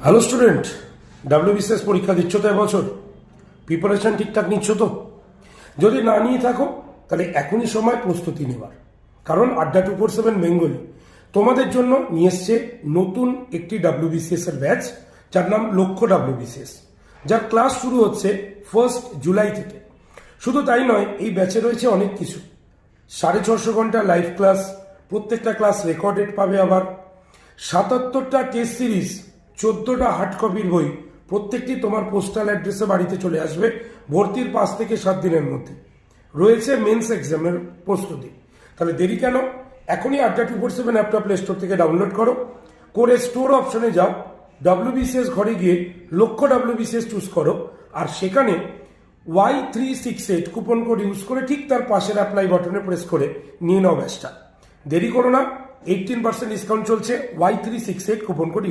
Hello student, WBCS পরীক্ষা দিচ্ছ তো এবছর? প্রিপারেশন ঠিকঠাক নিচ্ছ তো? যদি না নিয়ে থাকো তাহলে এখনই সময় প্রস্তুতি নেবার, কারণ আড্ডা 247 বেঙ্গলি তোমাদের জন্য নিয়ে এসছে নতুন একটি ডাব্লিউবিসিএস এর ব্যাচ, যার নাম লক্ষ্য ডাব্লিউবিসিএস, যার ক্লাস শুরু হচ্ছে 1 জুলাই থেকে। শুধু তাই নয়, এই ব্যাচে রয়েছে অনেক কিছু। 650 ঘন্টা লাইভ ক্লাস, প্রত্যেকটা ক্লাস রেকর্ডেড পাবে। আবার 77টা টেস্ট সিরিজ, 14টা হার্ড কপির বই, প্রত্যেকটি তোমার পোস্টাল অ্যাড্রেসে বাড়িতে চলে আসবে ভর্তির 5 থেকে 7 দিনের মধ্যে। রয়েছে মেন্স এক্সামের প্রস্তুতি। তাহলে দেরি কেন? এখনই আড্ডা 247 অ্যাপটা প্লে স্টোর থেকে ডাউনলোড করো, করে স্টোর অপশনে যাও, ডাব্লিউবিসিএস ঘরে গিয়ে লক্ষ্য ডাব্লিউবিসিএস চুজ করো, আর সেখানে Y368 কুপন কোড ইউজ করে ঠিক তার পাশের অ্যাপ্লাই বাটনে প্রেস করে নিয়ে নাও ব্যাচটা। দেরি করো না, 18% ডিসকাউন্ট চলছে Y368 কুপন কোড